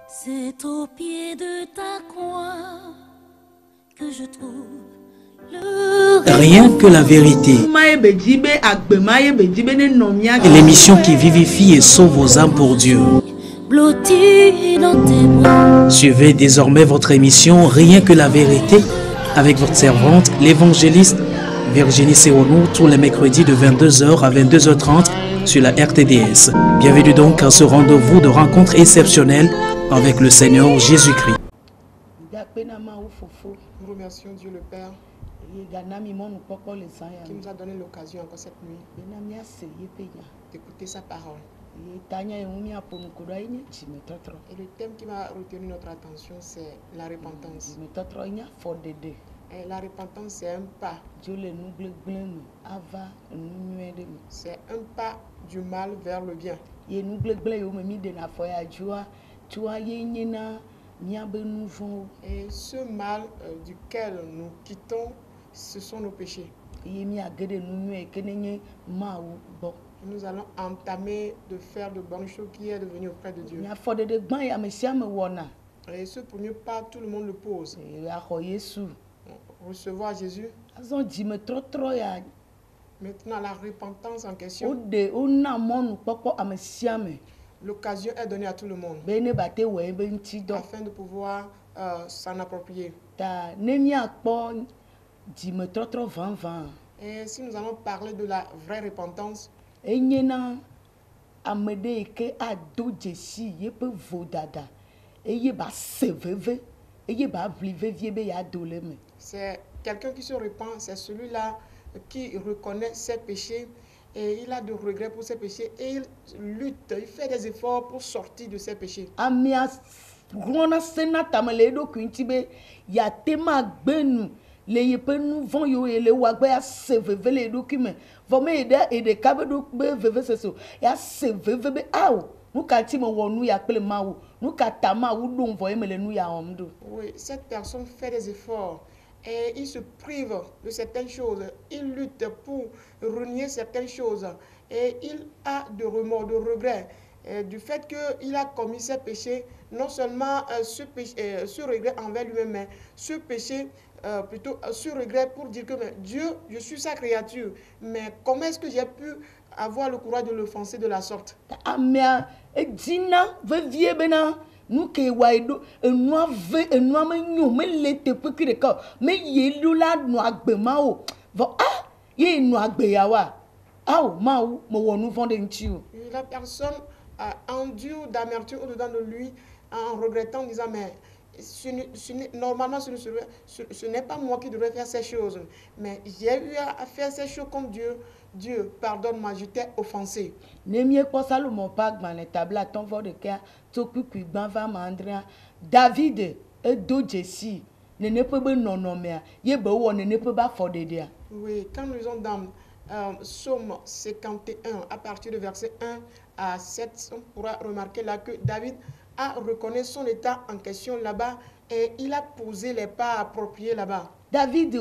C'est au pied de ta croix que je trouve le Rien que la vérité. L'émission qui vivifie et sauve vos âmes pour Dieu. blotti dans tes bras. Suivez désormais votre émission Rien que la vérité avec votre servante, l'évangéliste Virginie Seronou, tous les mercredis de 22h à 22h30 sur la RTDS. Bienvenue donc à ce rendez-vous de rencontre exceptionnelle avec le Seigneur Jésus-Christ. Nous remercions Dieu le Père qui nous a donné l'occasion encore cette nuit d'écouter sa parole. Et le thème qui va retenir notre attention, c'est la repentance. Et la repentance, c'est un pas. C'est un pas du mal vers le bien. Et ce mal duquel nous quittons, ce sont nos péchés. Nous allons entamer de faire de bonnes choses qui est de venir auprès de Dieu. Et ce premier pas, tout le monde le pose. Recevoir Jésus. Maintenant, la repentance en question. L'occasion est donnée à tout le monde afin de pouvoir s'en approprier. Et si nous allons parler de la vraie repentance, c'est quelqu'un qui se repent, c'est celui-là qui reconnaît ses péchés et il a de regrets pour ses péchés et il lutte, il fait des efforts pour sortir de ses péchés. Oui, cette personne fait des efforts et il se prive de certaines choses, il lutte pour renier certaines choses et il a de remords, de regrets du fait qu'il a commis ses péchés, non seulement ce regret envers lui-même, mais ce péché, plutôt ce regret pour dire que Dieu, je suis sa créature, mais comment est-ce que j'ai pu avoir le courage de l'offenser de la sorte? La personne endure d'amertume au-dedans de lui en regrettant, en disant mais normalement ce n'est pas moi qui devrais faire ces choses, mais j'ai eu à faire ces choses comme Dieu. Dieu, pardonne-moi, je t'ai offensé. David oui, quand nous lisons dans Psaume 51, à partir du verset 1 à 7, on pourra remarquer là que David a reconnu son état en question là-bas et il a posé les pas appropriés là-bas. David,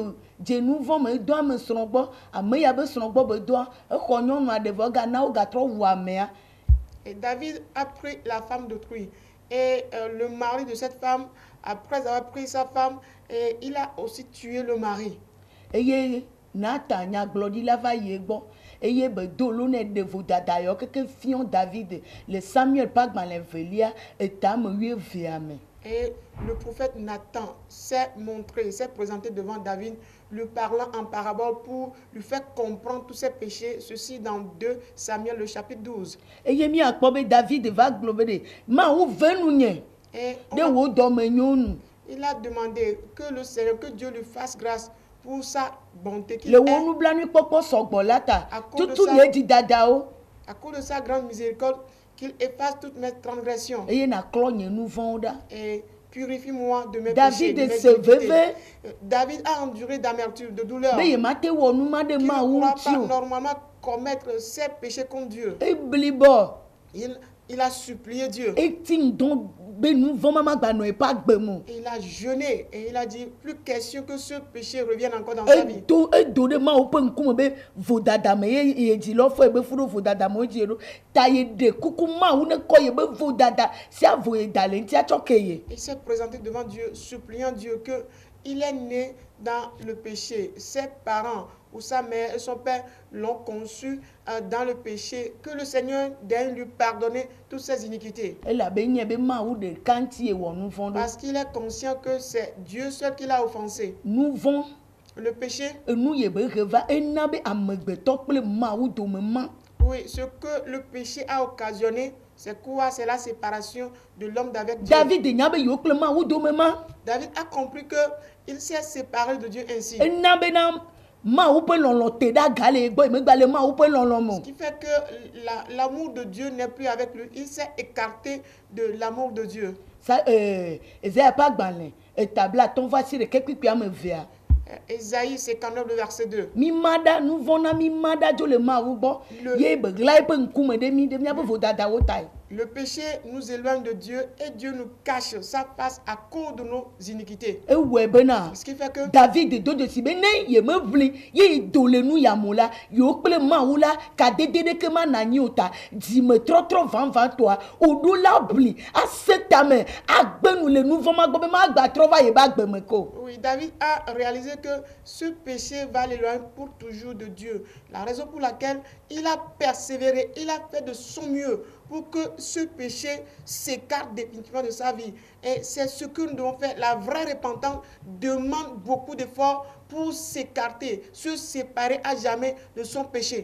et David a pris la femme d'autrui. Et le mari de cette femme, après avoir pris sa femme, et il a aussi tué le mari. Et le prophète Nathan s'est montré, s'est présenté devant David, lui parlant en parabole pour lui faire comprendre tous ses péchés. Ceci dans 2 Samuel, le chapitre 12. Et il a demandé que le Seigneur, que Dieu lui fasse grâce pour sa bonté qu'il est. À cause de sa grande miséricorde, qu'il efface toutes mes transgressions. Et purifie-moi de mes péchés. David a enduré d'amertume, de douleur. Il ne pourra pas normalement commettre ses péchés contre Dieu. Il a supplié Dieu. Il a jeûné et il a dit plus question que ce péché revienne encore dans sa vie. Il s'est présenté devant Dieu, suppliant Dieu que il est né dans le péché. Ses parents ou sa mère et son père l'ont conçu dans le péché. Que le Seigneur daigne lui pardonner toutes ses iniquités. Parce qu'il est conscient que c'est Dieu seul qui l'a offensé. Le péché. Oui, ce que le péché a occasionné, c'est quoi? C'est la séparation de l'homme d'avec Dieu. David a compris qu'il s'est séparé de Dieu ainsi. Ce qui fait que l'amour de Dieu n'est plus avec lui. Il s'est écarté de l'amour de Dieu. Ésaïe 59, le verset 2. Le péché nous éloigne de Dieu et Dieu nous cache. Ça passe à cause de nos iniquités. Ce qui fait que David oui, David a réalisé que ce péché va l'éloigner pour toujours de Dieu. La raison pour laquelle il a persévéré, il a fait de son mieux pour que ce péché s'écarte définitivement de sa vie. Et c'est ce que nous devons faire. La vraie repentance demande beaucoup d'efforts pour s'écarter, se séparer à jamais de son péché.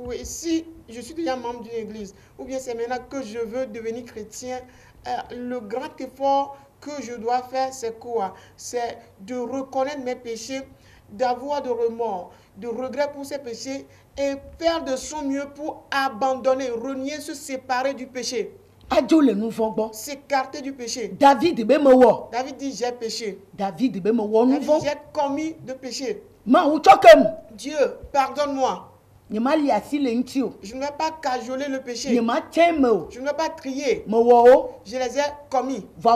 Oui, si je suis déjà membre d'une église, ou bien c'est maintenant que je veux devenir chrétien, le grand effort que je dois faire, c'est quoi? C'est de reconnaître mes péchés, d'avoir de remords, de regrets pour ces péchés et faire de son mieux pour abandonner, renier, se séparer du péché. S'écarter du péché. David dit j'ai péché. David dit j'ai commis de péché. Dieu, pardonne-moi. Je ne vais pas cajoler le péché. Je ne vais pas trier. Je les ai commis. Mais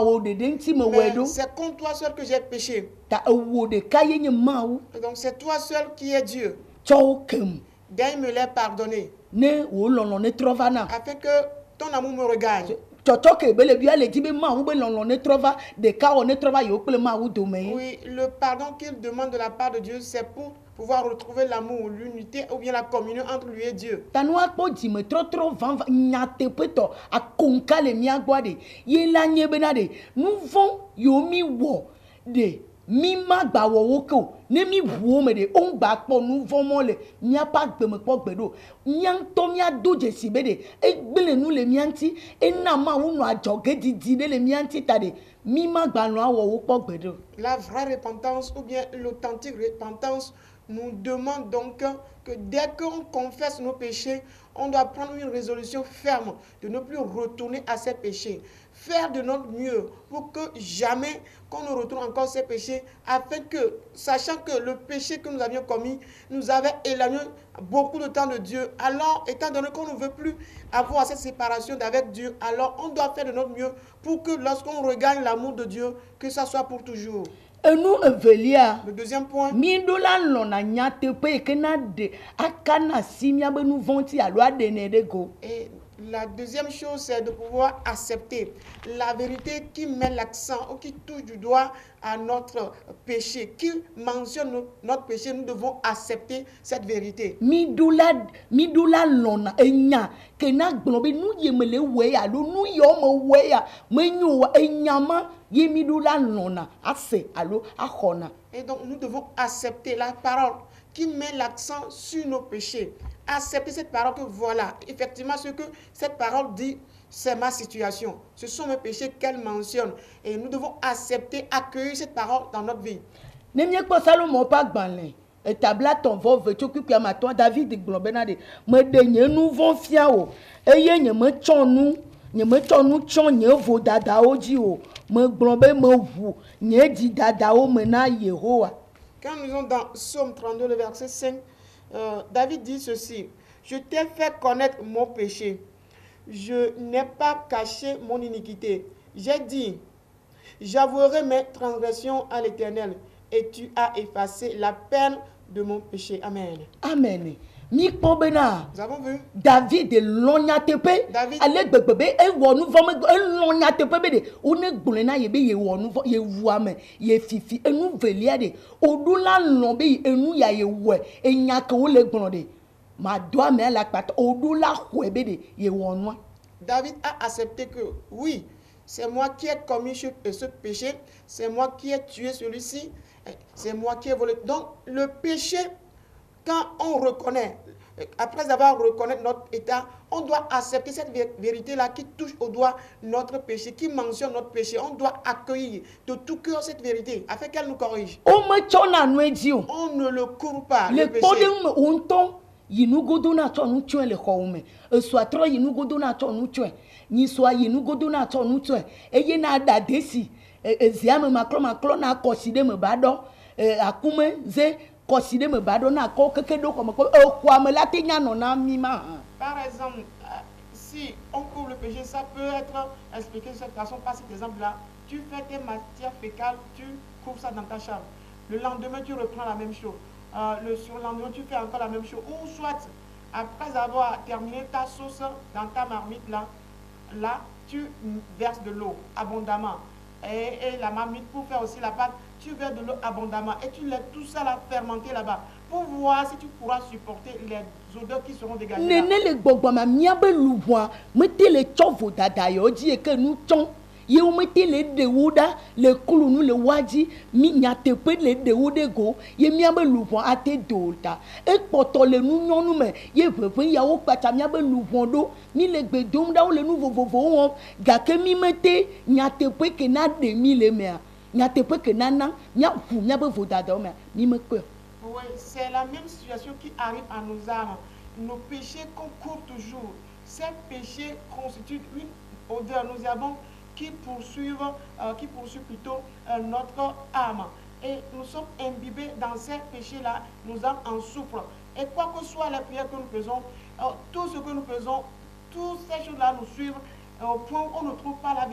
c'est contre toi seul que j'ai péché. Donc c'est toi seul qui es Dieu. Daigne me les pardonner. Afin que ton amour me regagne. Oui, le pardon qu'il demande de la part de Dieu, c'est pour pouvoir retrouver l'amour, l'unité ou bien la communion entre lui et Dieu. Mima gba woko ne mi wo me de on gba po nu vomo le mia pa gbe me po gbedo nyan to mia doje sibe de egbele nu le mianti ena ma unu ajoge didi de le mianti tade mima gba nu awo wo po gbedo. La vraie repentance ou bien l'authentique repentance nous demande donc que dès qu'on confesse nos péchés, on doit prendre une résolution ferme de ne plus retourner à ces péchés. Faire de notre mieux pour que jamais qu'on ne retourne encore ces péchés, afin que, sachant que le péché que nous avions commis nous avait éloigné beaucoup de temps de Dieu, alors étant donné qu'on ne veut plus avoir cette séparation d'avec Dieu, alors on doit faire de notre mieux pour que lorsqu'on regagne l'amour de Dieu, que ça soit pour toujours. Le deuxième point. Et la deuxième chose, c'est de pouvoir accepter la vérité qui met l'accent ou qui touche du doigt à notre péché, qui mentionne notre péché. Nous devons accepter cette vérité. Et donc nous devons accepter la parole qui met l'accent sur nos péchés. Accepter cette parole que voilà, effectivement ce que cette parole dit, c'est ma situation. Ce sont mes péchés qu'elle mentionne. Et nous devons accepter, accueillir cette parole dans notre vie. Etabla ton vove tu kupi amato David globena de me denye nous vont fiao eye nye me chonu nye me tsɔ nu tsɔ nye vo dadawo dzi o me gblɔ be me ʋu nye dzi dadawo me na Yehowa. Quand nous sommes dans Psaume 32, le verset 5, David dit ceci: Je t'ai fait connaître mon péché. Je n'ai pas caché mon iniquité. J'ai dit, j'avouerai mes transgressions à l'Éternel, et tu as effacé la peine de mon péché. Amen. Amen. Mi kpɔ bena. Nous avons vu. David lɔn nyateƒe. David. Ale gbegbe be ewɔ nu vɔ me elɔn nyateƒe be de wo ne gblɔe na ye be ye wɔ nu vɔ ye wu ame ye fifi enu velia de oɖo la lɔn be enu ya ye wɔe enya ke wo le gblɔ de ma do ame la kpata oɖo la xɔe be de ye wɔ nua. David a accepté que oui, c'est moi qui ai commis ce péché, c'est moi qui ai tué celui-ci, c'est moi qui ai volé. Donc le péché, quand on reconnaît, après avoir reconnu notre état, on doit accepter cette vérité-là qui touche au doigt notre péché, qui mentionne notre péché. On doit accueillir de tout cœur cette vérité afin qu'elle nous corrige. On ne le court pas, le péché. Yinugodo na tsɔ nu tsɔe le xɔwo me esua trɔ yinugodo na tsɔ nu tsɔe nyisua yinugodo na tsɔ nu tsɔe eye na da desi eziame maklɔ na kɔsi ɖe me ba ɖɔ akume ze kɔsi ɖe me ba ɖɔ na kɔ keke ɖo xɔme kɔ exɔa me la te nya nɔ na mi ma. Par exemple, si on couvre le péché, ça peut être expliqué de cette façon par cet exemple-là. Tu fais tes matières fécales, tu couvres ça dans ta chambre. Le lendemain, tu reprends la même chose. Le surlendemain, tu fais encore la même chose. Ou soit, après avoir terminé ta sauce dans ta marmite, là tu verses de l'eau abondamment. Et la marmite, pour faire aussi la pâte, tu verses de l'eau abondamment. Et tu laisses tout ça là fermenter là-bas. Pour voir si tu pourras supporter les odeurs qui seront dégagées. Nene le gbɔgbɔma miabe luʋua mete le tsɔ vo dada yawo dzi eke nu tsɔ. Yewo mete le ɖewo ɖa le klu nu le woadzi mi nyateƒe le ɖewo ɖe go ye miabe luʋɔ ate do ta ekpɔtɔ le nu nyɔnu me ye ʋeʋẽ yawo kpatsa miabe luʋɔ ɖo mi le gbe dom ɖa wo le nu vovovowo wɔm gake mi mete nyateƒe ke na ɖe mi le mea nyateƒe ke nana miaʋu miabe vodadawo mea mi mekpɔe. Oui, c'est la même situation qui arrive à nos âmes. Nos péchés concourent toujours. Ces péchés constituent une odeur nauséabonde qui poursuit plutôt notre âme. Et nous sommes imbibés dans ces péchés-là, nos âmes en souffrent. Et quoi que soient les prières que nous faisons, tout ce que nous faisons, toutes ces choses-là nous suivent au point où on ne trouve pas la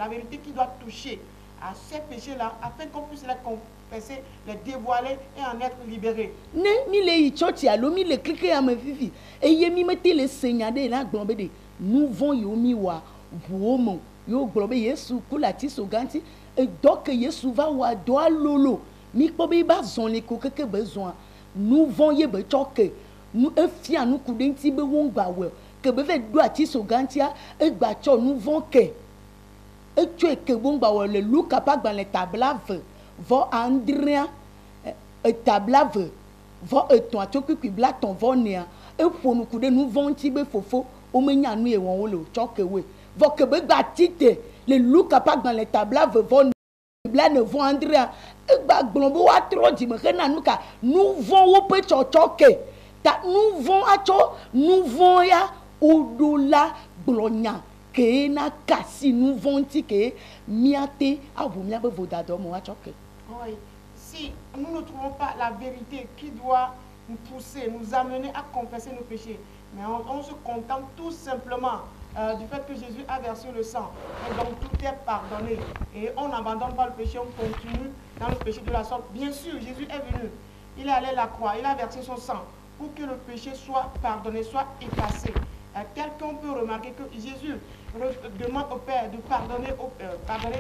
vérité qui doit toucher à ces péchés-là, afin qu'on puisse les confesser, les dévoiler et en être libérés. Ne mi le yi church alo mi le cliquer à me fifi. Et ye mi mette le seignade na glombe de nous vont yo mi wa vuomo. Yo glombe Yesu kula ti soganti et donc Yesu va wa doa lolo. Mi kpobe ba zon le ko keke besoin. Nous vont ye be choke. Nous efia nous kudenti be wongba we. Que be ve do ati sogantia e gba cho nous vont ke. E tu ke wongba we le Luka pa gban le tablave. Vo Andrea e tablave. Vo e ton atokui bla ton vo nea. E fonu kude nous vont ti be fofo. O me nya nu e won wo le choke we. Vo ke be gba tite le Luka pa gban le tablave vo bla ne vo Andrea e gba glombo wa tro di me na nu ka nous vont wo pe chochoke. Ta nous vont acho nous vont ya odola glonya ke na kasi nous vont ti ke miate avu mia be vodado mo achoke. Oui. Si nous ne trouvons pas la vérité qui doit nous pousser, nous amener à confesser nos péchés, mais on se contente tout simplement du fait que Jésus a versé le sang, et donc tout est pardonné, et on n'abandonne pas le péché, on continue dans le péché de la sorte. Bien sûr, Jésus est venu, il est allé à la croix, il a versé son sang pour que le péché soit pardonné, soit effacé. Quelqu'un peut remarquer que Jésus demande au Père de pardonner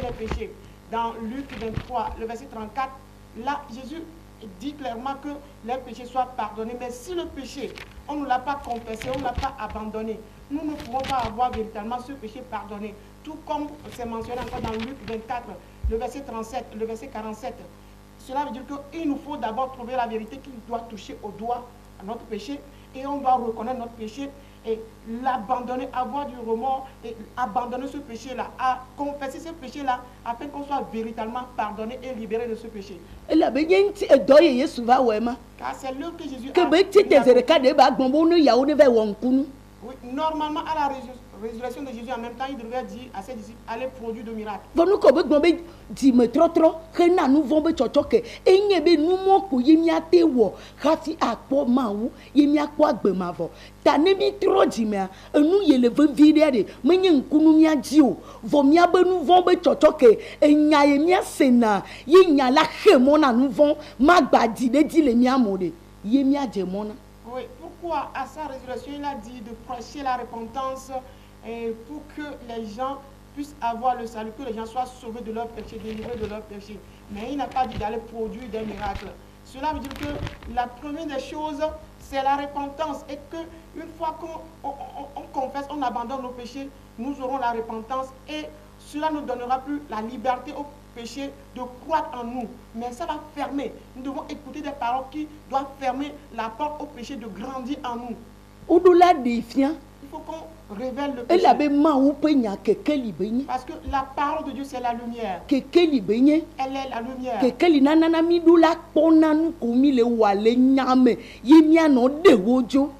les péchés. Dans Luc 23, le verset 34, là, Jésus dit clairement que les péchés soient pardonnés. Mais si le péché, on ne l'a pas confessé, on ne l'a pas abandonné, nous ne pourrons pas avoir véritablement ce péché pardonné. Tout comme c'est mentionné encore dans Luc 24, le verset 37, le verset 47. Cela veut dire qu'il nous faut d'abord trouver la vérité qui doit toucher au doigt à notre péché. Et on doit reconnaître notre péché et l'abandonner, avoir du remords et abandonner ce péché-là, à confesser ce péché-là afin qu'on soit véritablement pardonné et libéré de ce péché. Car c'est l'heure que Jésus a... Oui, normalement à la résurrection de Jésus, en même temps, il devrait dire à ses disciples, allez produire de miracles. Vonu ko be gbon be di me trotro ke na nu von be chochoke enye be nu mo ko yemi ate wo khafi akpo mawu yemi akpo agbemavo ta ne mi tro di me enu yele ve vide de menye nkunu mi aji o vo mi abe nu von be chochoke enya yemi asena yenya la khemo na nu von magbadi de di le mi amode yemi aje mona. Oui, pourquoi à sa résurrection il a dit de prêcher la repentance pour que les gens puissent avoir le salut, que les gens soient sauvés de leurs péchés, délivrés de leurs péchés. Mais il n'a pas dit d'aller produire des miracles. Cela veut dire que la première des choses, c'est la repentance. Et qu'une fois qu'on confesse, on abandonne nos péchés, nous aurons la repentance. Et cela nous donnera plus la liberté au péché de croître en nous. Mais ça va fermer. Nous devons écouter des paroles qui doivent fermer la porte au péché de grandir en nous. Oudoula défiant. Il faut qu'on révèle le Elle péché. avait maou penya kekeli benye. Parce que la parole de Dieu, c'est la lumière. Kekeli benye. Elle est la lumière. Kekeli nanana midula pona nu komi le wale nyame. Yemia no de wojo.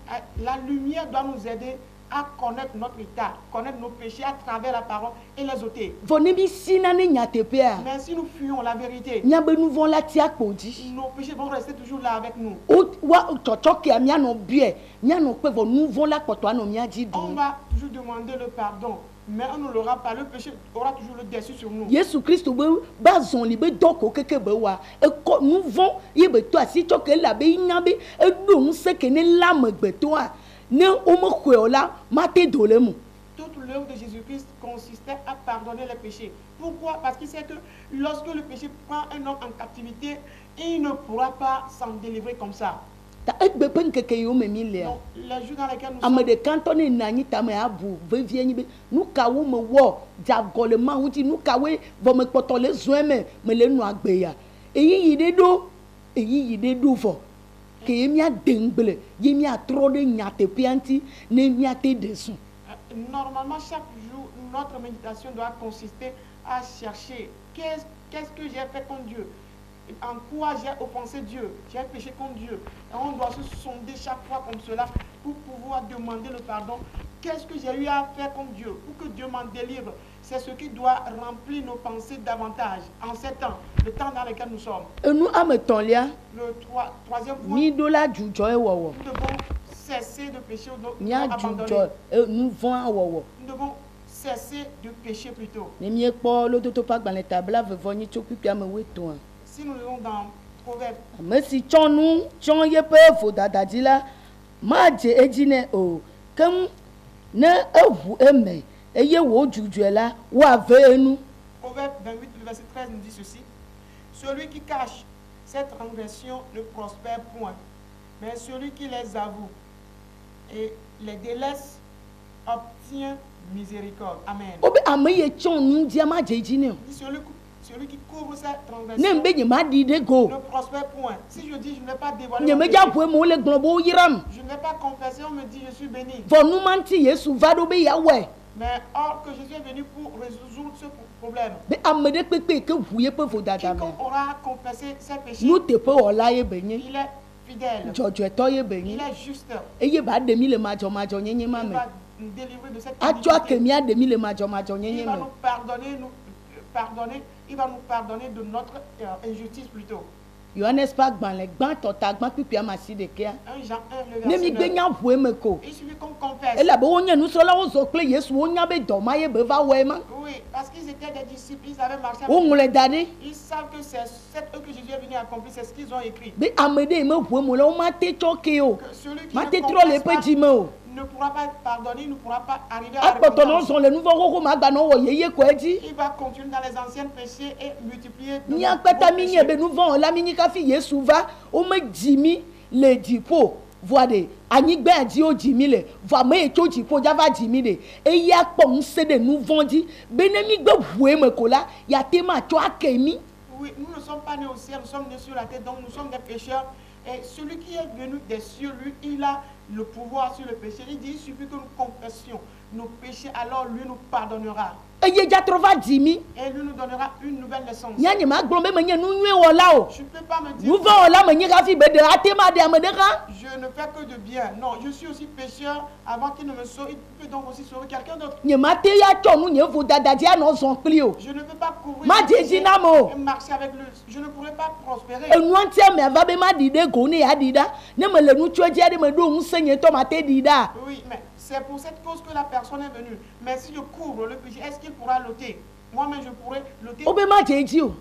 La lumière doit nous aider à connaître notre état, connaître nos péchés à travers la parole et les ôter. Vonebi sinane nyatepea. Mais si nous fuyons la vérité, Nyabe nous vont la tia kodi. nos péchés vont rester toujours là avec nous. O wa chochoke amia no bie. Mia no pe vo nous vont la koto ano mia di On do. va toujours demander le pardon, mais on ne l'aura pas. Le péché aura toujours le dessus sur nous. Yesu Christ be bazon li be doko keke be wa. E ko nous vont ye be to asi choke la be nyabe e do nse ke ne lame gbe to a. Ne o mo kwe ola mate dole mu. Toute l'œuvre de Jésus-Christ consistait à pardonner les péchés. Pourquoi? Parce qu'il sait que lorsque le péché prend un homme en captivité, il ne pourra pas s'en délivrer comme ça. Ta egbe pe nkeke yo me mi le. Donc, les jours dans lesquels nous Ame sommes, de kantone nanyi tame abu vevie nyi be nu ka wo me wo jagole ma wuti nu ka we vo me kpoto le zuen me le nu agbe ya eyi yi de do fo ke yemi adengbele yemi atro de nyate pianti ne mi ate desun. normalement, chaque jour, notre méditation doit consister à chercher qu'est-ce que j'ai fait contre Dieu, en quoi j'ai offensé Dieu, j'ai péché contre Dieu. Et on doit se sonder chaque fois comme cela pour pouvoir demander le pardon. Qu'est-ce que j'ai eu à faire contre Dieu pour que Dieu m'en délivre? C'est ce qui doit remplir nos pensées davantage en ces temps, le temps dans lequel nous sommes. Enu ameton lia Le troisième point, mi do la jujo e wowo nous devons cesser de pécher, nous mi devons ajujo abandonner. nu von awowo Nous devons cesser de pécher plutôt. ne mi ekpo lodoto pa gbalẹ tabla vevo nyi tso pipi ame weto an. Si nous allons dans Proverbe, Ame si tsɔ nu tsɔ yeƒe vodadadi la madze edzi ne o keŋ ne eʋu eme eye wò dzudzɔe la woave enu. Proverbe 28, le verset 13 nous dit ceci. Celui qui cache ses transgressions ne prospère point, mais celui qui les avoue et les délaisse obtient miséricorde. Amen. Obe ame ye tsɔ nu dia madze edzi ne o. Dit celui qui couvre ses Ne transgressions be nye ma ɖi ɖe go. ne prospère point. Si je dis je ne vais pas dévoiler Nye mon me péché, dza ʋu eme wole gblɔ be woyram. je ne vais pas confesser, on me dit je suis béni. Vɔ nu ma ŋuti Yesu va ɖo be yeawɔe. Mais or que Jésus est venu pour résoudre ce problème. Be ame ɖe kpekpe ke ʋu yeƒe vodada me. Quiconque aura confessé ses péchés, Nu teƒe wɔla ye be nye. il est fidèle, Dzɔdzɔetɔ ye be il nye. est juste. Eye ba ɖe mi le madzɔmadzɔ nyenye ma Il me. va nous délivrer de cette Atsɔ ake iniquité. mi aɖe mi le madzɔmadzɔ nyenye Il va me. nous pardonner, il va nous pardonner de notre injustice plutôt. Yohanes pa gbalẽ gbãtɔ ta gbã kpikpia ma si ɖekea. 1 Jean 1, le Ne mi verset gbe 9. nya ʋu eme ko. Il suffit qu'on confesse. Elabe wonye nusrɔ̃lawo zɔ kple Yesu wonya be dɔ ma ye be va wɔe ma. Oui, parce qu'ils étaient des disciples, ils avaient marché avec Woŋlɔe da ɖi Ils savent que c'est cette œuvre que Jésus est venu accomplir, c'est ce qu'ils ont écrit. be ame ɖe me ʋu eme le womate tsɔ ke o. Que celui qui Mate ne trɔ le confesse eƒe pas dzime o. ne pourra pas pardonner, il ne pourra pas arriver à la Akpɔtɔ nɔ repentance. zɔ le nuvɔ xoxo ma gba nɔ wɔ yeye ko edzi. Il va continuer dans les anciens péchés et multiplier de Mía nouveaux kpɛta mi nye be péchés. nuvɔ wɔla mi nyi kafi Yesu va wome dzi mi le dziƒo voa ɖe anyigba dzi wo dzi mi le voa me yi tso dziƒo dzava dzi mi ɖe eya kpɔ ŋusẽ ɖe nuvɔ dzi be ne mi gbe ʋu eme ko la yate ma tsɔ ake mi. Oui, nous ne sommes pas nés au ciel, nous sommes nés sur la terre, donc nous sommes des pécheurs. Et celui qui est venu des cieux, lui, il a le pouvoir sur le péché. Il dit, il suffit que nous confessions nos péchés, alors lui nous pardonnera. Et il y a trop dimi. Et lui nous donnera une nouvelle naissance. Il y a une main globée, mais il y a une nuée au lao. Je ne peux pas me dire. Nous voulons là, mais il y a une de atema de amedera. Je ne fais que de bien. Non, je suis aussi pécheur. Avant qu'il ne me sauve, il peut donc aussi sauver quelqu'un d'autre. Il y a maté ya tonu, il y a vous dadadia non son clio. Je ne peux pas couvrir Ma péché djinamo. et marcher avec lui. Je ne pourrai pas prospérer. Et nous entièrement, mais va be ma dide gone ya dida. Ne me le nous tu dia de me do un seigne tomate dida. Oui, mais c'est pour cette cause que la personne est venue. Mais si je couvre le péché, est-ce qu'il pourra l'ôter? Moi-même, je pourrais l'ôter. Obe ma djiji o.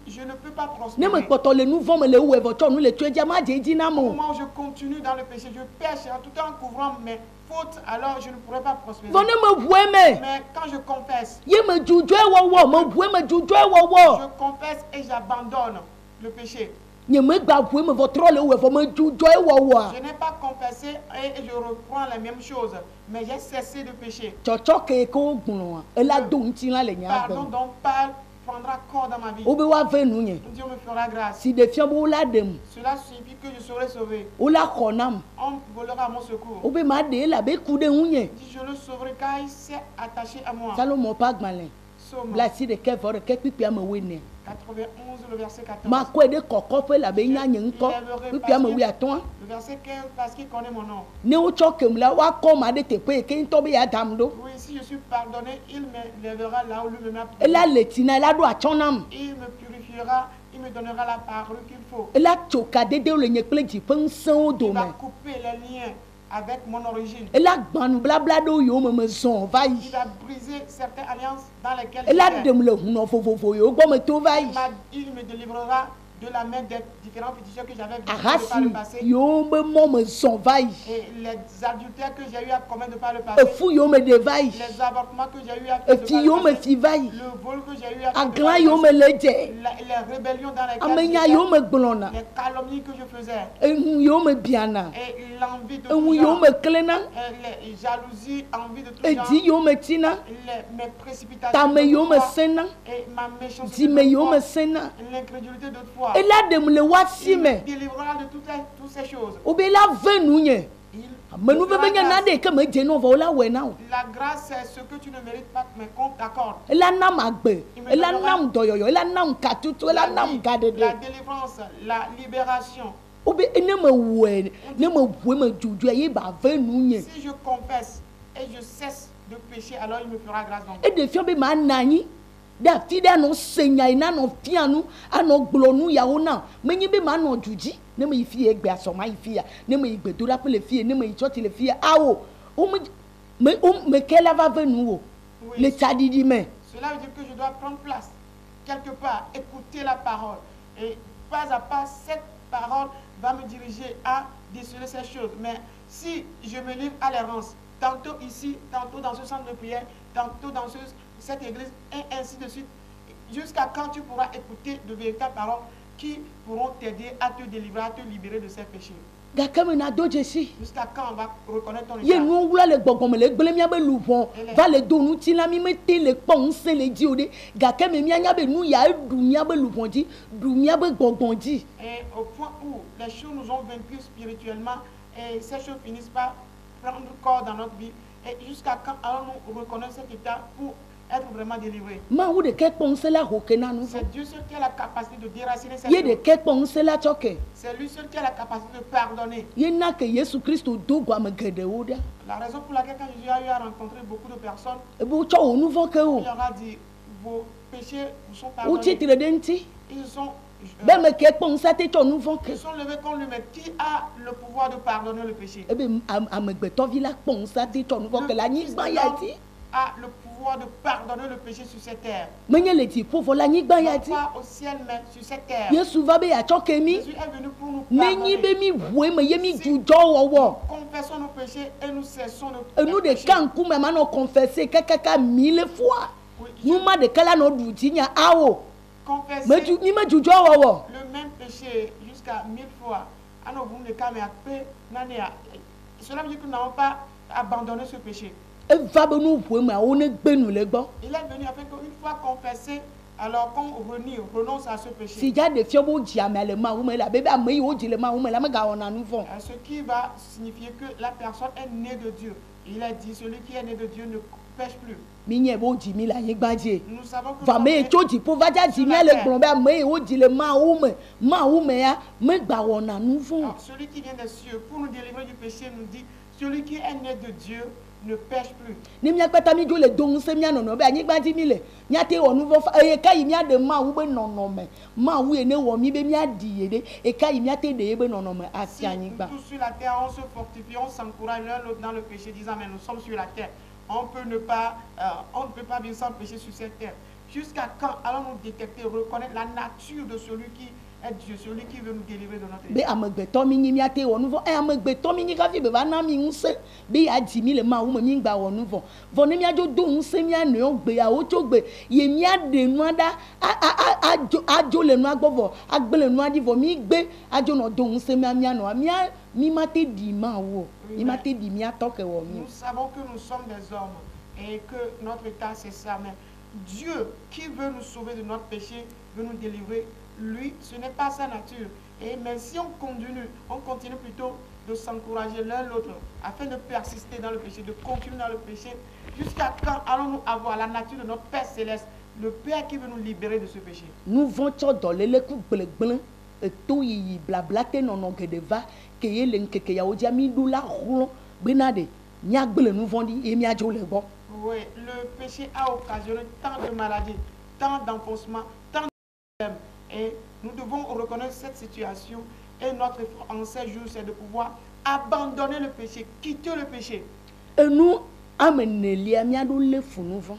Je ne peux pas Ne prospérer. me poto le nouveau me le ou evoto nous le tu dia ma djiji na Au mo. moment où je continue dans le péché, je pêche en tout en couvrant mes fautes, alors je ne pourrai pas prospérer. Vone me voueme. Mais quand je confesse, Ye me juju wo me voué me juju wo. je confesse et j'abandonne le péché. Ye me gba voué me votre le ou evo me juju wo. Je n'ai pas confessé et je reprends la même chose, mais j'ai cessé de pécher. Chocho ke ko gun e la do nti la le nya Pardon be. donc pas prendra corps dans ma vie. Obe wa ve nu nye. Dieu me fera grâce. Si de fion bo la dem. Cela signifie que je serai sauvé. O la konam. On volera à mon secours. Obe ma de la be ku de unye. Dis, je le sauverai car il s'est attaché à moi. Salomo pa gbalin. Psaume La si de ke vore ke pipi ame wene. 91, le verset 14. Ma ko de kokko pe la be nya nye nko. Pipi ame wi aton. Le verset 15, parce qu'il connaît mon nom. Ne o chokem la wa ko ma de te pe ke nto be ya damdo. Oui, si je suis pardonné, il me lèvera là où lui me m'a E la letina la do achonam. Il me purifiera, il me donnera la parole qu'il faut. E la choka de le nye kple ji pe nsan o do Il me. va couper les liens avec mon origine. E la gbanu blabla do yo me zon va Il yi. va briser certaines alliances dans lesquelles E la j'étais. dem le huno fofofo yo gbo me to va yi. Il me délivrera de la main des différents péchés que j'avais vécus par le Arasi passé. yo me mo me zon va yi. Et les adultères que j'ai eu à commettre par le passé. E fu yo me de va yi. Les avortements que j'ai eu à E faire fi par yo le me passé. fi va yi. Le vol que j'ai eu à faire de Aglan par yo le me passé. le je. Les rébellions dans lesquelles Amenya j'étais. yo me gblona. Les calomnies que je faisais. Ehun yo me biana. Et l'envie de Ehun tout yo genre. me klena. Et les jalousies, envie de tout genre. Edi yo me tina. Mes précipitations. Tame yo me d'autrefois. sena. Et ma méchanceté. Dime yo me d'autrefois. sena. L'incrédulité d'autrefois. E la dem le wa si Il me me. délivrera de toutes ces choses. Obe la ve nu nye. Il Me nu me ve fera nya na grâce. de ke me je no va o la we na o. La grâce, c'est ce que tu ne mérites pas, mais qu'on t'accorde. E la nam agbe. E la nam doyoyo. E la nam katutu. E la nam vie, gadede. la délivrance, la libération. Obe ne me we ne me voué me juju ye ba ve nu nye. Si je confesse et je cesse de pécher, alors il me fera grâce. Donc, E de fio be ma nanyi. Da fi da no senya ina no fianu ano gblonu ya ona. Menyi be ma no juji. Ne me fi egbe asoma ifi ya. Ne me igbe dora pe le fi, ne me church le fi. Awo. O me kela va ve nu o. oui, Le tadidi me. cela veut dire que je dois prendre place quelque part, écouter la parole. Et pas à pas, cette parole va me diriger à déceler ces choses. Mais si je me livre à l'errance, tantôt ici, tantôt dans ce centre de prière, tantôt dans cette église, et ainsi de suite, jusqu'à quand tu pourras écouter de véritables paroles qui pourront t'aider à te délivrer, à te libérer de ces péchés. Gaka me na do jesi. Jusqu'à quand on va reconnaître ton Ye état. nu wula le gbogbo me le gbele mia be luvon. Va le do nu ti la mi me te le pon se le di ode. Gaka me mia nya be nu ya du mia be luvon di, du mia be gbogbo di. Et au point où les choses nous ont vaincus spirituellement et ces choses finissent par prendre corps dans notre vie. Et jusqu'à quand allons-nous reconnaître cet état pour être vraiment délivrés? Ma wu de ke pon se la hoke na nu. C'est Dieu seul qui a la capacité de déraciner cette Ye de chose. ke pon se la choke. C'est lui seul qui a la capacité de pardonner. Ye na ke Yesu Christo do gwa me gede o da. La raison pour laquelle quand Jésus a eu à rencontrer beaucoup de personnes, E bo cho o nu von ke o. il leur a dit, vos péchés vous sont O pardonnés. titre de nti. Ils sont, Be me ke pon se te cho nu von ke. ils sont levés contre lui, mais qui a le pouvoir de pardonner le péché? E be amegbeto vi la pon se te cho nu von ke la ni Fils gba de ya l'homme ti. a le pouvoir de pardonner le péché sur cette terre. Menye le ti po vo la ni gba ya Non ti. pas au ciel, mais sur cette terre. Yesu va be ya choke mi. Jésus est venu pour nous Nenyi pardonner. be mi vue me ye mi jujo wo. Confessons nos péchés et nous cessons Et nos nous de péchés. kanku me ma no confesser kaka 1000 fois. Oui, Nous ma de kala no du ti nya awo. confesser Me ju ni me jujo wo. le même péché jusqu'à 1000 fois. À nos de cas, mais après, cela veut dire que nous n'avons pas abandonné ce péché. E va be nu vue me o ne gbe nu le gbo. Il est venu afin qu'une fois confessé, alors qu'on renonce à ce péché. Si ja de fio bo ji ame le ma wo me la be be ame yo ji le ma wo me la me ga ona nu fon. Ce qui va signifier que la personne est née de Dieu. Il a dit, celui qui est né de Dieu ne pêche plus. minye bo di mi la ye gbaje Nous savons que va me cho di po va ja di mi le gbon ba me o di le ma ou me ya me gba wona nu fun. Alors, celui qui vient des cieux pour nous délivrer du péché nous dit, celui qui est né de Dieu ne pêche plus. Ni mi akpata mi jo le don se mi anono be anyi gbaji mi le mi ate wo nu fo e kai mi ade ma wu be nono me ma wu ene wo mi be mi adi yede e kai mi ate de be nono me asi Si anyi nous gba. tous sur la terre, on se fortifie, on s'encourage l'un l'autre dans le péché, disant, mais nous sommes sur la terre. On ne peut pas vivre sans péché sur cette terre. Jusqu'à quand allons-nous détecter, reconnaître la nature de celui qui est Dieu, celui qui veut nous délivrer de notre Be péché. amegbeto mi ni mi ate wo nu fo amegbeto mi ni ka fi be ba na mi unse be ya di mi le ma wu me mi gba wo nu fo vo ni mi ajo do unse mi ane o gbe ya o cho gbe ye mi ade nu ada ajo le nu agbovo agbe le nu adi vo mi gbe ajo no do unse mi ano mi ma te di ma wo mi ma te di mi atoke wo mi. Nous savons que nous sommes des hommes et que notre état c'est ça. Mais Dieu qui veut nous sauver de notre péché, veut nous délivrer, lui, ce n'est pas sa nature. Mais si on continue plutôt de s'encourager l'un l'autre afin de persister dans le péché, de continuer dans le péché, jusqu'à quand allons-nous avoir la nature de notre Père Céleste, le Père qui veut nous libérer de ce péché? Nous vont dans le coup bleu to yi blabla te nono gedeva ke ye le nkeke ya odia mi dula roulo benade nya gbele nous vont di e mi ajo le bo. Oui, le péché a occasionné tant de maladies, tant d'enfoncements, tant de problèmes. Et nous devons reconnaître cette situation. Et notre effort en ces jours, c'est de pouvoir abandonner le péché, quitter le péché. Et nous, amenelia mi ado le fu nous vont.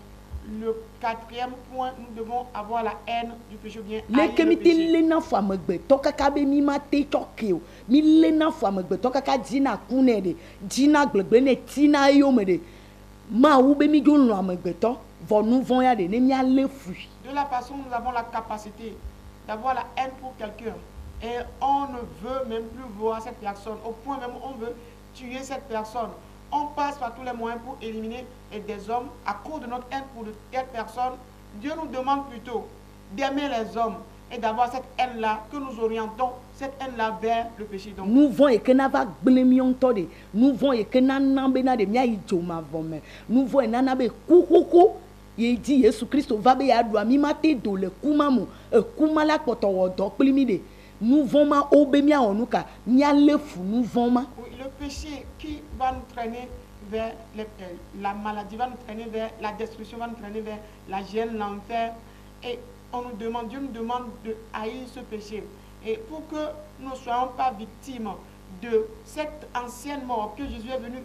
Le quatrième point, nous devons avoir la haine du péché, bien Le haïr le kemite péché. le na fu amegbe to kaka be mi ma te choke o mi le na fu amegbe to kaka dina kune de dina gblegble ne tina yo me de ma wu be mi jo lo amegbe to vo nous vont ya de ne mi ale fu. De la façon, nous avons la capacité d'avoir la haine pour quelqu'un. Et on ne veut même plus voir cette personne. Au point même où on veut tuer cette personne. On passe par tous les moyens pour éliminer des hommes à cause de notre haine pour de telles personnes. Dieu nous demande plutôt d'aimer les hommes et d'avoir cette haine-là, que nous orientons cette haine-là vers le péché. Donc, Nous vont et que na va blemi on tode. Nous vont et que na nambe na de mia ijo ma vome. Nous vont et na na be kukuku. Ye di Yesu Christo va be ya do mi mate do le kuma mo e kuma la poto wodo plimi de. Nous vont ma obe mia onuka mia le fu nous vont ma. oui, le péché qui va nous traîner vers la maladie, va nous traîner vers la destruction, va nous traîner vers la gêne, l'enfer. Et Dieu nous demande de haïr ce péché. Et pour que nous ne soyons pas victimes de cette ancienne mort que Jésus est venu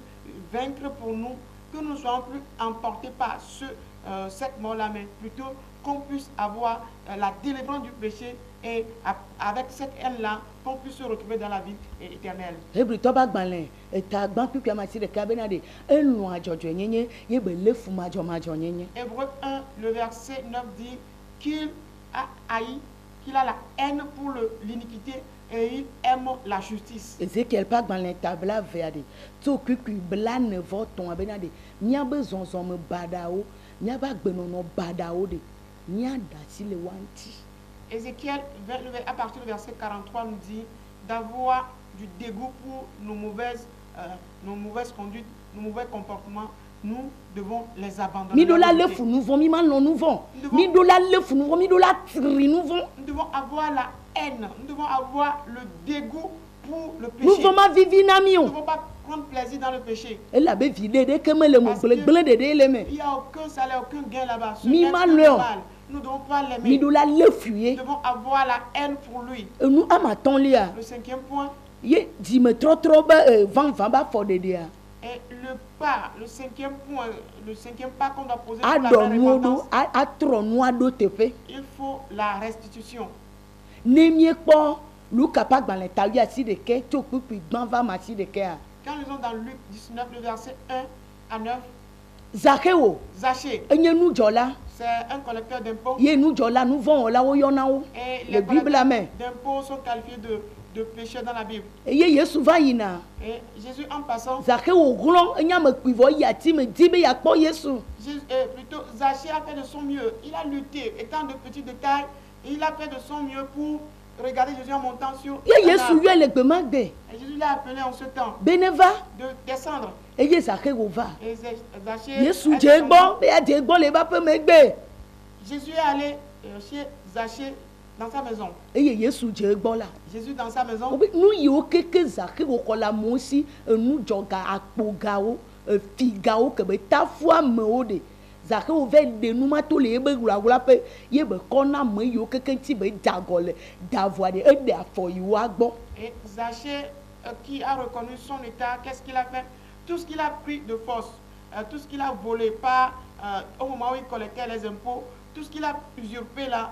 vaincre pour nous, que nous ne soyons plus emportés par cette mort-là, mais plutôt qu'on puisse avoir la délivrance du péché et avec cette haine-là, qu'on puisse se retrouver dans la vie éternelle. Hebrew to ba gbanle e ta gban pipi amati de kabena de enu ajojo nyenye ye be le fu majo nyenye. Hébreux 1, le verset 9 dit qu'il a haï, qu'il a la haine pour l'iniquité et il aime la justice. Ezekiel pa gbanle tabla veade to kuku bla ne voton abena de nya be zonzon me badao nya ba gbenono badao de nya dati le wanti. Ézéchiel, à partir du verset 43, nous dit d'avoir du dégoût pour nos mauvaises conduites, nos mauvais comportements. Nous devons les abandonner. Mi dola le fu nous vont mi man non nous vont. Mi dola le fu nous vont mi dola tri nous vont. Nous devons avoir la haine, nous devons avoir le dégoût pour le péché. Nous vont ma vivi na mi Nous on. ne devons pas prendre plaisir dans le péché. Elle la be vide de que me le mo ble de le me. Il n'y a aucun salaire, aucun gain là-bas. Ce Mi n'est man que le le on. mal. Nous ne devons pas Mi l'aimer. dola le Nous fuyer. devons avoir la haine pour lui. Et nous amaton lia. Le cinquième point, Ye di me trop van ba for de dia. est le cinquième pas qu'on doit poser pour la Ado vraie nuodo repentance. a tro nu ado tefe. Il faut la restitution. Nemie kpo lu kapa gbanle ta wi asi de ke to pupi gban va ma si de ke a. Quand nous sommes dans Luc 19, le verset 1 à 9, Zakeo Zachée, enye nu jola c'est un collecteur d'impôts. ye nu jola nu von la wo yona wo. Et Le les Bible la main. collecteurs d'impôts sont qualifiés de pécheurs dans la Bible. E ye Yesu va yina. Et Jésus, en passant, Zakeo glon enya me kwivo ya ti me di be ya kpo Yesu. plutôt Zachée a fait de son mieux. Il a lutté, étant de petit détail, il a fait de son mieux pour regarder Jésus en montant sur Ye un Yesu arbre. yo le gbe magbe. Et Jésus l'a appelé en ce temps Beneva de descendre. eye Zaché va. Et Zachée Yesu est je descendu. gbọ́ be ya je gbọ́ le ba pe me gbe. Jésus est allé chez Zachée dans sa maison. Eye Yesu je gbọ́ la. Jésus dans sa maison. Obi nu yi o keke Zaché ko la mo si enu joga akpogawo figawo ke be tafu amewo de. Zaché ve de nu ma to le ye be wura pe ye be kona me yi o keke ti be dagole davoa de e de afo yi wa gbọ́. Et Zachée qui a reconnu son état, qu'est-ce qu'il a fait? Tout ce qu'il a pris de force, tout ce qu'il a volé pas au moment où il collectait les impôts, tout ce qu'il a usurpé là,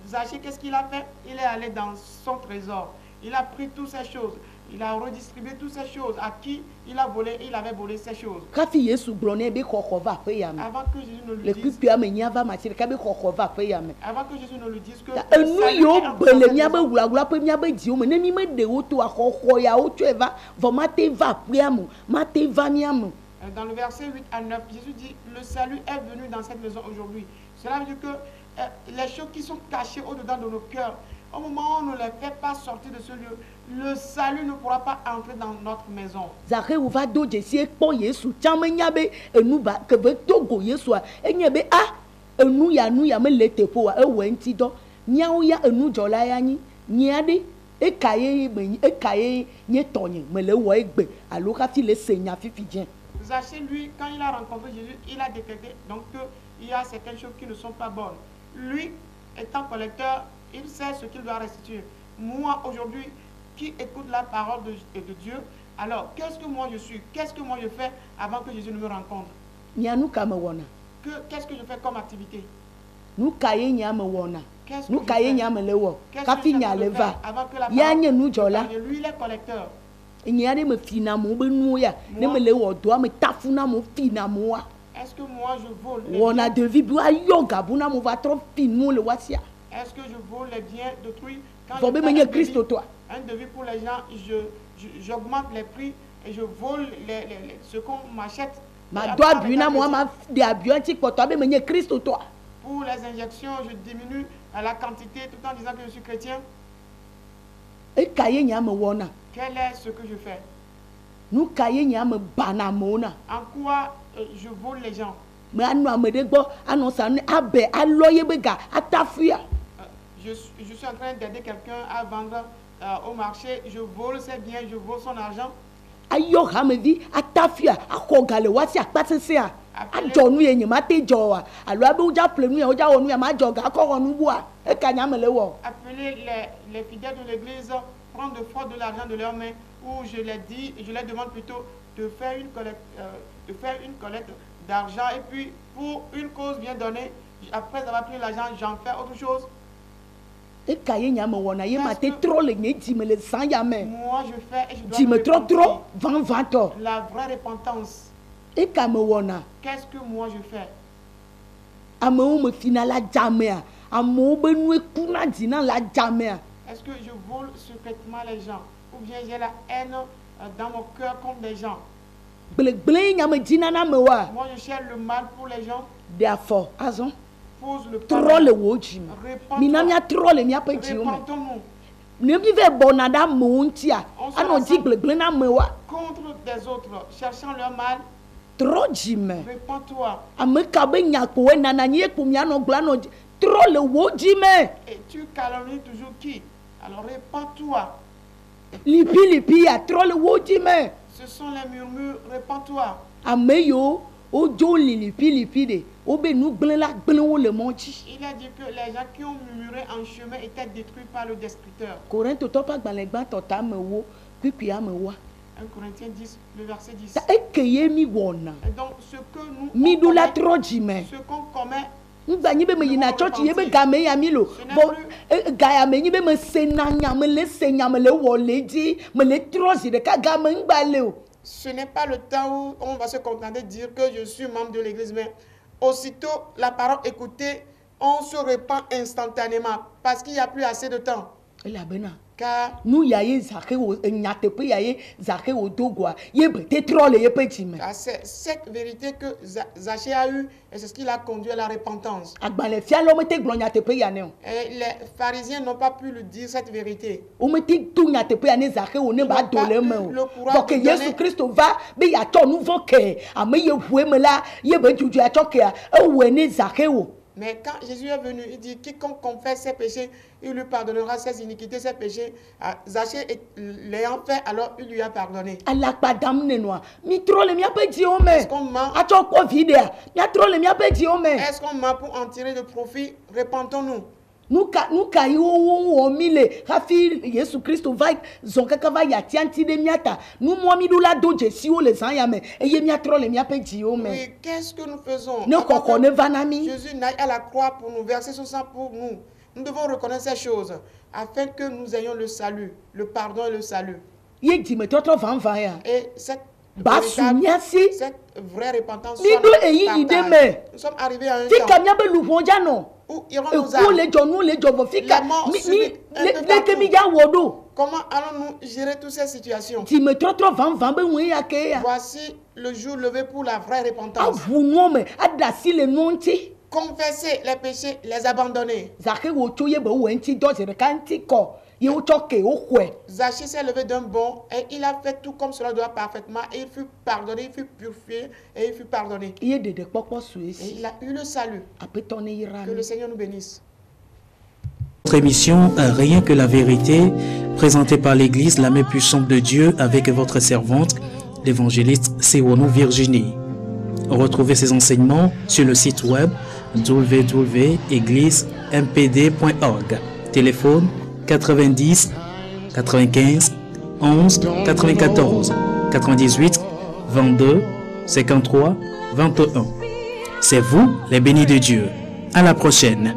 Zachée, qu'est-ce qu'il a fait? Il est allé dans son trésor. Il a pris toutes ces choses. Il a redistribué toutes ces choses. À qui il a volé? Il avait volé ces choses. Kafi Yesu glone be koko va pe ya me. Avant que Jésus ne Le lui dise, kupi ame nya va ma tire ka be koko va pe ya me. avant que Jésus ne lui dise que Enu yo bele mia be wura pe mia be di o me ne mi me de o to akoko ya o tu eva vo ma te va pe amu ma te va mi amu. dans le verset 8 à 9, Jésus dit, le salut est venu dans cette maison aujourd'hui. Cela veut dire que les choses qui sont cachées au-dedans de nos cœurs, au moment où on ne les fait pas sortir de ce lieu, le salut ne pourra pas entrer dans notre maison. Zaché ou va do je si ekpo Yesu chama nya be enu ba ke be togo Yesu a enye be ah enu ya me le tepo a ewe nti do nya o ya enu jola ya nyi nya de ekaye nye tonye me le wo egbe alo ka fi le senya fifi jen. Zachée, lui, quand il a rencontré Jésus, il a détecté donc qu'il y a certaines choses qui ne sont pas bonnes. Lui, étant collecteur, il sait ce qu'il doit restituer. Moi, aujourd'hui, qui écoute la parole de Dieu, alors qu'est-ce que moi je suis? Qu'est-ce que moi je fais avant que Jésus ne me rencontre? Nyanu kama wona. Qu'est-ce que je fais comme activité? Nu kaye nya me wona. Qu'est-ce que Nu je kaye fais? nya me le wo. Qu'est-ce Ka que fi je nya fais le de faire va. avant que la Ya nye parole nu jola. de lui, il est collecteur. Nya de me fina mo be nu ya. Ne me le wo do me tafuna mo fina mo wa. Est-ce que moi je vole les Wona biens? devi bu ayoga buna mo va trop fin mo le wasia. Est-ce que je vole les biens d'autrui? Quand Faut je be fais menye un Christ devis- toi. un devis pour les gens, j'augmente les prix et je vole ce qu'on m'achète. Ma Et doa après, bu na avec mo la ma de abion ti poto be menye Christ toi. pour les injections, je diminue la quantité tout en disant que je suis chrétien. E kaye nya me wona. Quel est ce que je fais? Nu kaye nya me bana mona. En quoi je vole les gens? Me anu amede gbo anu sa ni abe aloye be ga atafia. Je suis en train d'aider quelqu'un à vendre au marché. Je vole ses biens, je vole son argent. Ayo ha me vi atafia akogale wasia patese a. Ajonu ye nyama te jo a. Alo abe uja plenu ya uja wonu ya ma joga akogonu bu a. E ka nya me le wo. Appeler les fidèles de l'église, prendre de fois de l'argent de leurs mains, ou je les dis, je les demande plutôt de faire une collecte d'argent, et puis pour une cause bien donnée, après avoir pris l'argent, j'en fais autre chose. E kaye nya me wona ye ma te trop le nye di me le san ya me. Moi, je fais et je dois Di me trop repentir. trop 20 to. La vraie repentance. E ka me wona. Qu'est-ce que moi je fais? Amewo me fina la jamea. Amewo be nu ekuna dina la jamea. Est-ce que je vole secrètement les gens? Ou bien j'ai la haine dans mon cœur contre les gens? Gble nya me dina na me wa. Moi, je cherche le mal pour les gens. Therefore, azon. Pose le Troll wo ji me. Mina mia troll mia pe ji o me. Repentons-nous Ne mi ve bona da mo nti a. Ano di gble na me wa. contre des autres, cherchant leur mal. Tro ji me. Repends-toi. Ame ka be nya ko we nana nyi ekpo mia no gla no troll wo ji me. Et tu calomnies toujours qui? Alors repends-toi. Lipi ya troll wo ji me. Ce sont les murmures. Repends-toi. Ame yo o jo lipi de. O be nu gble la gble wo le mo ji. Il a dit que les gens qui ont murmuré en chemin étaient détruits par le destructeur. Korintho to pa gbalẹ gba tota me wo pipi ame wa. 1 Corinthiens 10, le verset 10. Ta ekeye mi wona. Et donc, ce que nous Mi on do la commet, tro ji me. ce qu'on commet, Ngba nyi be me yina church ye be ga me ya mi lo. Bo ga ya me nyi be me se na nya me le wo le ji me le tro ji de ka ga me ngba le o. ce n'est pas le temps où on va se contenter de dire que je suis membre de l'église, mais aussitôt la parole écoutée, on se répand instantanément parce qu'il n'y a plus assez de temps. Car nous yaye zake o nyatepe yaye zake o dogwa ye bete troll ye petit mais c'est cette vérité que Zachée a eue et c'est ce qui l'a conduit à la repentance. agbale fialo mete glo nyatepe yane o Et les pharisiens n'ont pas pu lui dire cette vérité. o mete tout nyatepe yane zake o ne ba dole me o le courage donc de Jésus donner- Christ va be ya to nouveau ke ame ye voué me la ye be juju ya to ke e we ne zake o. Mais quand Jésus est venu, il dit quiconque confesse ses péchés, il lui pardonnera ses iniquités, ses péchés. Zachée l'ayant fait, alors il lui a pardonné. Alakpadam ne noa mi troll mi ape di o me Est-ce qu'on ment? a to ko videa mi troll mi ape di o me Est-ce qu'on ment pour en tirer de profit? Repentons-nous. nuka yi wo mile hafi Yesu Christo va zon kaka va ya tianti de miata nu mo mi dula do Jésus o le san ya me eye mi atro le mi ape di o me Oui, qu'est-ce que nous faisons? ne Avant koko que ne vanami Jésus n'aille à la croix pour nous verser son sang pour nous. Nous devons reconnaître ces choses afin que nous ayons le salut, le pardon et le salut. ye di me toto van ya Et cette ba sunyasi cette vraie repentance Mi soit do notre eyi partage. ideme. Nous sommes arrivés à un fika temps mi abe lu fonja no où iront e nos ko âmes. le jo le jovo fika La mort mi subite un peu le ke mi ja wodo Comment allons-nous gérer toutes ces situations? di me toto van be wen ya ke ya Voici le jour levé pour la vraie repentance. avu no me adasi le nonti Confesser les péchés, les abandonner. zake wo tso ye be wenti do zere kanti ko ye wo tso ke o kwe Zachée s'est levé d'un bond et il a fait tout comme cela doit parfaitement. Et il fut pardonné, il fut purifié et il fut pardonné. ye dede kpɔkpɔ su Et esi il a eu le salut. apetɔ ne yira Que mi. le Seigneur nous bénisse. Notre émission Rien que la vérité, présentée par l'Église La Main Puissante de Dieu avec votre servante, l'évangéliste Sewono Virginie. Retrouvez ces enseignements sur le site web www.églisempd.org. Téléphone 90 95 11 94 98 22 53 21. C'est vous les bénis de Dieu. À la prochaine.